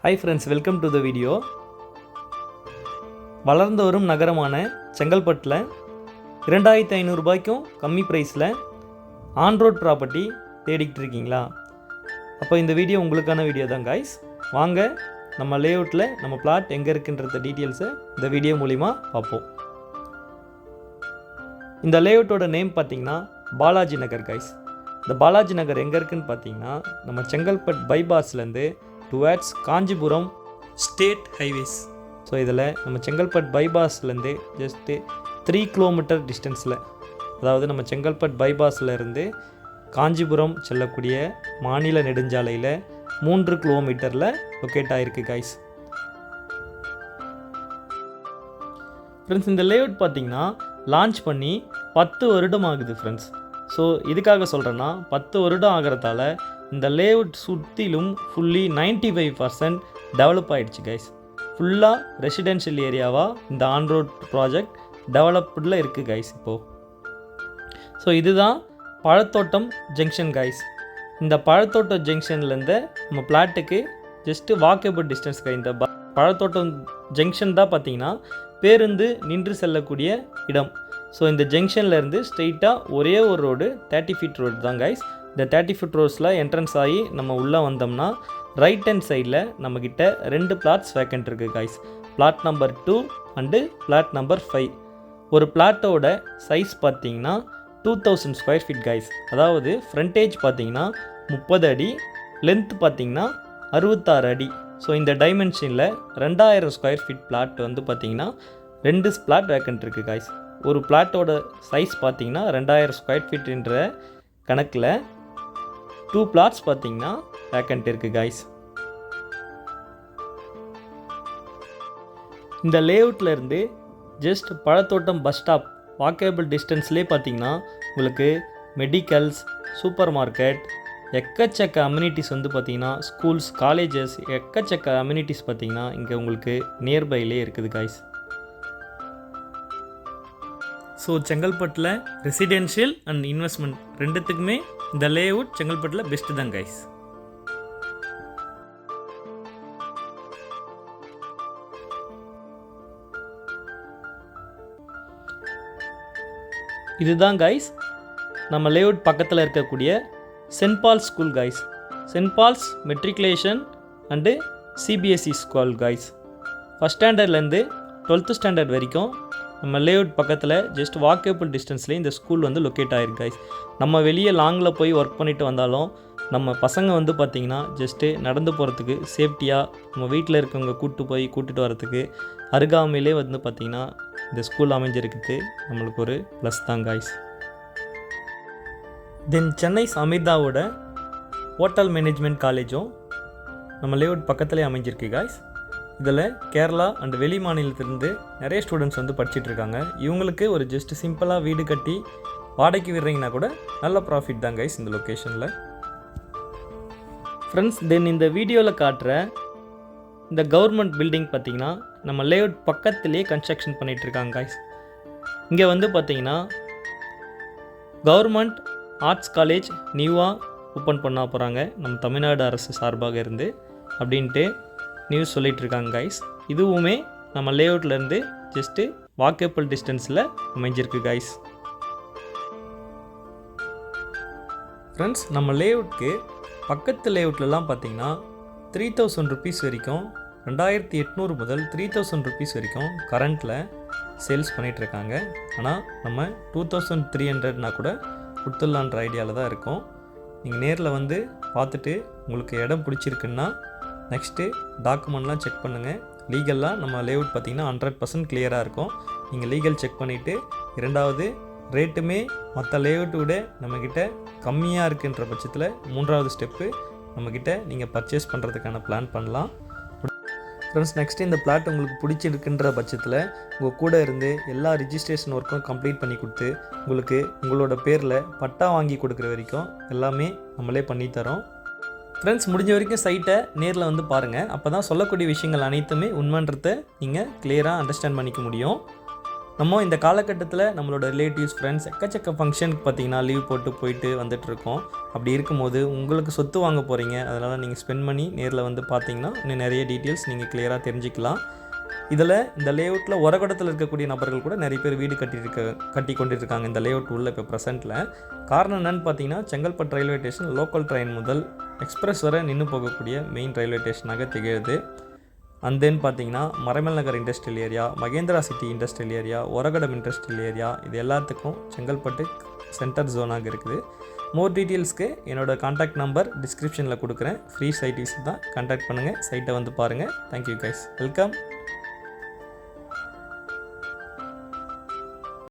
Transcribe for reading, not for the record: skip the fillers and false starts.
Hi friends, welcome to the video. வளர்ந்து வரும் நகரமான செங்கல்பட்டில் 2500 ரூபாய்க்கும் கம்மி ப்ரைஸில் ஆன் ரோட் ப்ராப்பர்ட்டி தேடிக்கிட்டு இருக்கீங்களா? அப்போ இந்த வீடியோ உங்களுக்கான வீடியோ தான் guys. வாங்க நம்ம லேஅவுட்டில் நம்ம பிளாட் எங்கே இருக்குன்றத டீட்டெயில்ஸை இந்த வீடியோ மூலிமா பார்ப்போம். இந்த லேஅவுட்டோட நேம் பார்த்தீங்கன்னா பாலாஜி நகர் guys. இந்த பாலாஜி நகர் எங்கே இருக்குன்னு பார்த்தீங்கன்னா நம்ம செங்கல்பட் பைபாஸ்லேருந்து towards Kanchipuram state highways. So இதில் நம்ம செங்கல்பட் பைபாஸ்லேருந்து ஜஸ்ட்டு 3 கிலோமீட்டர் டிஸ்டன்ஸில், அதாவது நம்ம செங்கல்பட் பைபாஸ்லேருந்து காஞ்சிபுரம் செல்லக்கூடிய மாநில நெடுஞ்சாலையில் 3 கிலோமீட்டரில் லொக்கேட் ஆகிருக்கு கைஸ். ஃப்ரெண்ட்ஸ், இந்த லேஅவுட் பார்த்தீங்கன்னா லான்ச் பண்ணி 10 வருடம் ஆகுது ஃப்ரெண்ட்ஸ். ஸோ இதுக்காக சொல்கிறேன்னா 10 வருடம் ஆகிறதால இந்த லேஅவுட் சுற்றிலும் ஃபுல்லி 95% டெவலப் ஆகிடுச்சு கைஸ். ஃபுல்லாக ரெசிடென்ஷியல் ஏரியாவாக இந்த ஆன் ரோட் ப்ராஜெக்ட் டெவலப்டில் இருக்குது கைஸ் இப்போது. ஸோ இதுதான் பழத்தோட்டம் ஜங்ஷன் கைஸ். இந்த பழத்தோட்டம் ஜங்ஷன்லேருந்து நம்ம பிளாட்டுக்கு ஜஸ்ட்டு வாக்கபிள் டிஸ்டன்ஸ். இந்த பழத்தோட்டம் ஜங்ஷன் தான் பார்த்தீங்கன்னா பேருந்து நின்று செல்லக்கூடிய இடம். ஸோ இந்த ஜங்ஷன்லேருந்து ஸ்ட்ரெயிட்டாக ஒரே ஒரு ரோடு 30 ஃபீட் ரோடு தான் கைஸ். இந்த 30 ஃபீட் ரோட்ஸில் என்ட்ரன்ஸ் ஆகி நம்ம உள்ளே வந்தோம்னா ரைட் ஹேண்ட் சைடில் நம்மக்கிட்ட 2 பிளாட்ஸ் வேக்கண்ட் இருக்குது guys. Plot number 2 and plot number 5. ஒரு பிளாட்டோட சைஸ் பார்த்தீங்கன்னா 2000 ஸ்கொயர் ஃபீட் கைஸ். அதாவது ஃப்ரண்டேஜ் பார்த்தீங்கன்னா 30 அடி, லென்த் பார்த்தீங்கன்னா 66 அடி. ஸோ இந்த டைமென்ஷனில் 2000 ஸ்கொயர் ஃபீட் பிளாட் வந்து பார்த்தீங்கன்னா 2 பிளாட் வேக்கண்ட் இருக்குது கைஸ். ஒரு பிளாட்டோட சைஸ் பார்த்தீங்கன்னா 2000 ஸ்கொயர் ஃபீட்ன்ற கணக்கில் 2 பிளாட்ஸ் பார்த்தீங்கன்னா வேக்கண்ட் இருக்குது கைஸ். இந்த லேஅவுட்லேருந்து ஜஸ்ட் பழத்தோட்டம் பஸ் ஸ்டாப் வாக்கபிள் டிஸ்டன்ஸ்லேயே பார்த்தீங்கன்னா உங்களுக்கு மெடிக்கல்ஸ், சூப்பர் மார்க்கெட், எக்கச்சக்க அம்யூனிட்டிஸ் வந்து பார்த்தீங்கன்னா ஸ்கூல்ஸ், காலேஜஸ், எக்கச்சக்க அம்யூனிட்டிஸ் பார்த்தீங்கன்னா இங்கே உங்களுக்கு நியர்பைலே இருக்குது கைஸ். ஸோ செங்கல்பட்டில் ரெசிடென்ஷியல் அண்ட் இன்வெஸ்ட்மெண்ட் ரெண்டுத்துக்குமே இந்த லேஅவுட் செங்கல்பட்டில் பெஸ்ட்டு தான் கைஸ். இதுதான் கைஸ் நம்ம லேஅவுட் பக்கத்தில் இருக்கக்கூடிய Saint Paul's school guys. Saint Paul's matriculation and CBSE school guys. First ஸ்டாண்டர்ட்லேருந்து 12th ஸ்டாண்டர்ட் வரைக்கும் நம்ம லேஅவுட் பக்கத்தில் ஜஸ்ட் வாக்கபிள் டிஸ்டன்ஸ்லேயே இந்த ஸ்கூல் வந்து லொக்கேட் ஆகிருக்கு கைஸ். நம்ம வெளியே லாங்கில் போய் ஒர்க் பண்ணிட்டு வந்தாலும் நம்ம பசங்க வந்து பார்த்திங்கன்னா ஜஸ்ட்டு நடந்து போகிறதுக்கு சேஃப்டியாக நம்ம வீட்டில் இருக்கவங்க கூட்டிட்டு வரத்துக்கு அருகாமையிலே வந்து பார்த்திங்கன்னா இந்த ஸ்கூல் அமைஞ்சிருக்குது நம்மளுக்கு ஒரு ப்ளஸ் தான் கைஸ். தென் சென்னை அமிர்தாவோட ஹோட்டல் மேனேஜ்மெண்ட் காலேஜும் நம்ம லேஅவுட் பக்கத்துலேயே அமைஞ்சிருக்கு கைஸ். இதில் கேரளா அண்ட் வெளி மாநிலத்திலேருந்து நிறைய ஸ்டூடெண்ட்ஸ் வந்து படிச்சிட்ருக்காங்க. இவங்களுக்கு ஒரு ஜஸ்ட் சிம்பிளாக வீடு கட்டி வாடகைக்கு விடுறீங்கன்னா கூட நல்ல ப்ராஃபிட் தான் கைஸ் இந்த லொக்கேஷனில். ஃப்ரெண்ட்ஸ், தென் இந்த வீடியோவில் காட்டுற இந்த கவர்மெண்ட் பில்டிங் பார்த்திங்கன்னா நம்ம லேஅவுட் பக்கத்துலேயே கன்ஸ்ட்ரக்ஷன் பண்ணிகிட்ருக்காங்க கைஸ். இங்கே வந்து பார்த்திங்கன்னா கவர்மெண்ட் ஆர்ட்ஸ் காலேஜ் நியூவாக ஓப்பன் பண்ண போகிறாங்க நம்ம தமிழ்நாடு அரசு சார்பாக இருந்து அப்படின்ட்டு நியூஸ் சொல்லிகிட்ருக்காங்க கைஸ். இதுவுமே நம்ம லேஅவுட்லேருந்து ஜஸ்ட்டு வாக்கபிள் டிஸ்டன்ஸில் அமைஞ்சிருக்கு கைஸ். ஃப்ரெண்ட்ஸ், நம்ம லேஅவுட்க்கு பக்கத்து லேஅவுட்லலாம் பார்த்தீங்கன்னா 3000 ருபீஸ் வரைக்கும், 2800 முதல் 3000 ருபீஸ் வரைக்கும் கரண்ட்டில் சேல்ஸ் பண்ணிகிட்ருக்காங்க. ஆனால் நம்ம 2300னா கூட கொடுத்துடலான்ற ஐடியாவில் தான் இருக்கோம். நீங்கள் நேரில் வந்து பார்த்துட்டு உங்களுக்கு இடம் பிடிச்சிருக்குன்னா நெக்ஸ்ட்டு டாக்குமெண்ட்லாம் செக் பண்ணுங்கள். லீகல்லாம் நம்ம லேஅவுட் பார்த்திங்கன்னா 100% கிளியராக இருக்கும். நீங்கள் லீகல் செக் பண்ணிவிட்டு, இரண்டாவது ரேட்டுமே மற்ற லேஅவுட்டை விட நம்மக்கிட்ட கம்மியாக இருக்குன்ற பட்சத்தில் 3வது ஸ்டெப்பு நம்மக்கிட்ட நீங்கள் பர்ச்சேஸ் பண்ணுறதுக்கான பிளான் பண்ணலாம். ஃப்ரெண்ட்ஸ், நெக்ஸ்ட்டு இந்த பிளாட் உங்களுக்கு பிடிச்சிருக்குன்ற பட்சத்தில் உங்கள் கூட இருந்து எல்லா ரிஜிஸ்ட்ரேஷன் ஒர்க்கும் கம்ப்ளீட் பண்ணி கொடுத்து உங்களுக்கு உங்களோட பேரில் பட்டா வாங்கி கொடுக்குற வரைக்கும் எல்லாமே நம்மளே பண்ணித்தரோம். ஃப்ரெண்ட்ஸ், முடிஞ்ச வரைக்கும் சைட்டை நேரில் வந்து பாருங்கள். அப்போ தான் சொல்லக்கூடிய விஷயங்கள் அனைத்துமே உண்மைன்றதை நீங்கள் கிளியராக அண்டர்ஸ்டாண்ட் பண்ணிக்க முடியும். நம்ம இந்த காலகட்டத்தில் நம்மளோட ரிலேட்டிவ்ஸ் ஃப்ரெண்ட்ஸ் எக்கச்சக்க ஃபங்க்ஷனுக்கு பார்த்தீங்கன்னா லீவ் போட்டு போயிட்டு வந்துட்டுருக்கோம். அப்படி இருக்கும்போது உங்களுக்கு சொத்து வாங்க போகிறீங்க, அதனால் நீங்கள் ஸ்பெண்ட் பண்ணி நேரில் வந்து பார்த்தீங்கன்னா இன்னும் நிறைய டீட்டெயில்ஸ் நீங்கள் கிளியராக தெரிஞ்சுக்கலாம். இதில் இந்த லேஅவுட்டில் உரகடத்தில் இருக்கக்கூடிய நபர்கள் கூட நிறைய பேர் வீடு கட்டி கொண்டிருக்காங்க இந்த லேஅவுட் உள்ள இப்போ ப்ரெசென்ட்டில். காரணம் என்னன்னு பார்த்தீங்கன்னா, Chengalpattu railway station local train முதல் எக்ஸ்பிரஸ் வரை நின்று போகக்கூடிய மெயின் ரயில்வே ஸ்டேஷனாக திகழுது. அண்ட் தென் பார்த்தீங்கன்னா Maraimalai Nagar industrial area, Mahindra city industrial area, Oragadam industrial area, இது எல்லாத்துக்கும் செங்கல்பட்டு சென்டர் ஜோனாக இருக்குது. மோர் டீட்டெயில்ஸ்க்கு என்னோடய கான்டாக்ட் நம்பர் டிஸ்கிரிப்ஷனில் கொடுக்குறேன். ஃப்ரீ சைட் விசிட் தான், கான்டாக்ட் பண்ணுங்கள், சைட்டை வந்து பாருங்கள். Thank you guys, welcome.